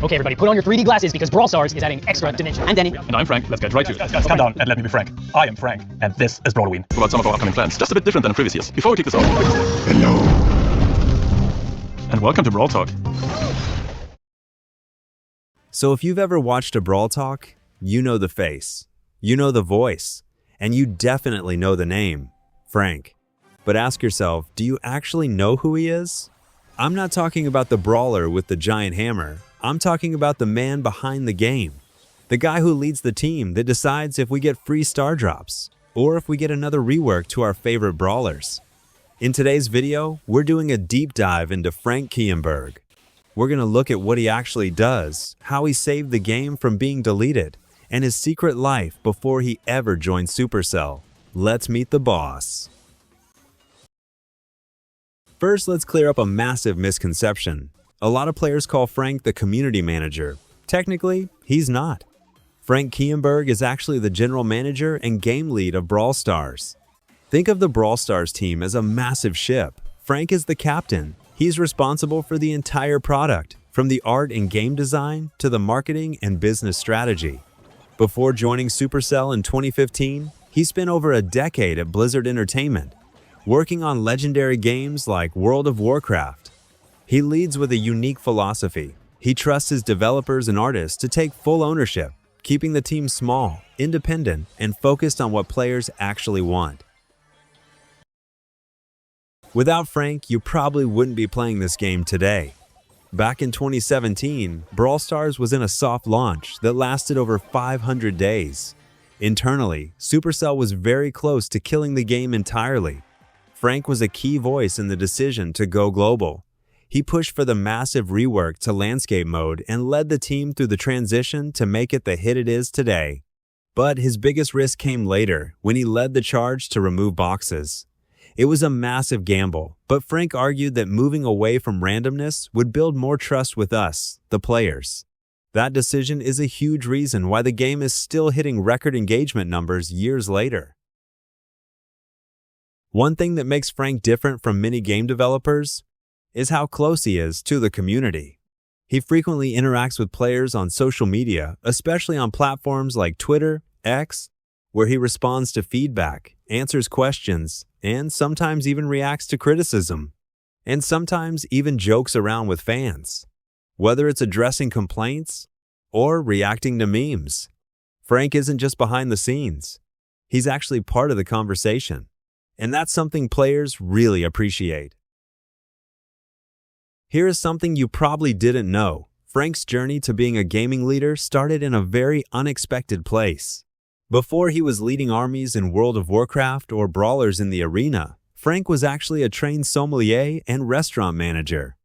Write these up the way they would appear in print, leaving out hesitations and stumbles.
Okay, everybody, put on your 3D glasses because Brawl Stars is adding extra dimension. I'm Danny. And I'm Frank. Let's get right to it. Guys, calm down and let me be Frank. I am Frank, and this is Brawl. About some of our upcoming plans, just a bit different than in previous years. Before we kick this off, Hello. And welcome to Brawl Talk. So if you've ever watched a Brawl Talk, you know the face, you know the voice, and you definitely know the name, Frank. But ask yourself, do you actually know who he is? I'm not talking about the brawler with the giant hammer. I'm talking about the man behind the game. The guy who leads the team that decides if we get free star drops or if we get another rework to our favorite brawlers. In today's video, we're doing a deep dive into Frank Kierenberg. We're going to look at what he actually does, how he saved the game from being deleted, and his secret life before he ever joined Supercell. Let's meet the boss. First, let's clear up a massive misconception. A lot of players call Frank the community manager. Technically, he's not. Frank Kierenberg is actually the general manager and game lead of Brawl Stars. Think of the Brawl Stars team as a massive ship. Frank is the captain. He's responsible for the entire product, from the art and game design to the marketing and business strategy. Before joining Supercell in 2015, he spent over a decade at Blizzard Entertainment, working on legendary games like World of Warcraft. He leads with a unique philosophy. He trusts his developers and artists to take full ownership, keeping the team small, independent, and focused on what players actually want. Without Frank, you probably wouldn't be playing this game today. Back in 2017, Brawl Stars was in a soft launch that lasted over 500 days. Internally, Supercell was very close to killing the game entirely. Frank was a key voice in the decision to go global. He pushed for the massive rework to landscape mode and led the team through the transition to make it the hit it is today. But his biggest risk came later, when he led the charge to remove boxes. It was a massive gamble, but Frank argued that moving away from randomness would build more trust with us, the players. That decision is a huge reason why the game is still hitting record engagement numbers years later. One thing that makes Frank different from many game developers is how close he is to the community. He frequently interacts with players on social media, especially on platforms like Twitter, X, where he responds to feedback, answers questions, and sometimes even reacts to criticism, and sometimes even jokes around with fans. Whether it's addressing complaints or reacting to memes, Frank isn't just behind the scenes. He's actually part of the conversation, and that's something players really appreciate. Here is something you probably didn't know. Frank's journey to being a gaming leader started in a very unexpected place. Before he was leading armies in World of Warcraft or brawlers in the arena, Frank was actually a trained sommelier and restaurant manager.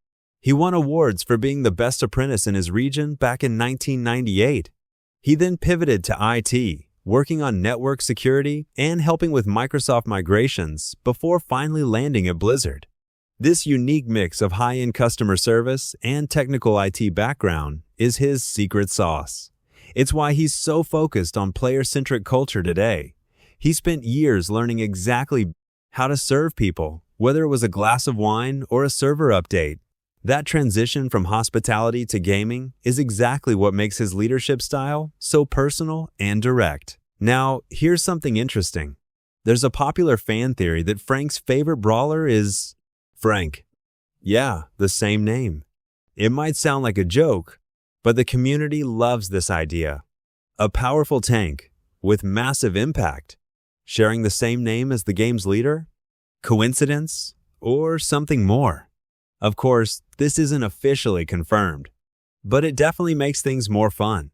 He won awards for being the best apprentice in his region back in 1998. He then pivoted to IT, working on network security and helping with Microsoft migrations before finally landing at Blizzard. This unique mix of high-end customer service and technical IT background is his secret sauce. It's why he's so focused on player-centric culture today. He spent years learning exactly how to serve people, whether it was a glass of wine or a server update. That transition from hospitality to gaming is exactly what makes his leadership style so personal and direct. Now, here's something interesting. There's a popular fan theory that Frank's favorite brawler is Frank. Yeah, the same name. It might sound like a joke, but the community loves this idea. A powerful tank with massive impact, sharing the same name as the game's leader? Coincidence or something more? Of course, this isn't officially confirmed, but it definitely makes things more fun.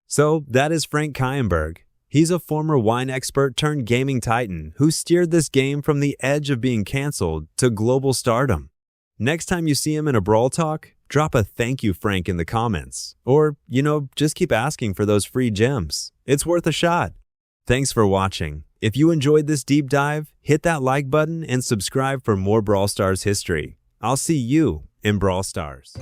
So that is Frank Kierenberg. He's a former wine expert turned gaming titan who steered this game from the edge of being canceled to global stardom. Next time you see him in a Brawl Talk, drop a "Thank you, Frank" in the comments. Or, just keep asking for those free gems. It's worth a shot. Thanks for watching. If you enjoyed this deep dive, hit that like button and subscribe for more Brawl Stars history. I'll see you in Brawl Stars.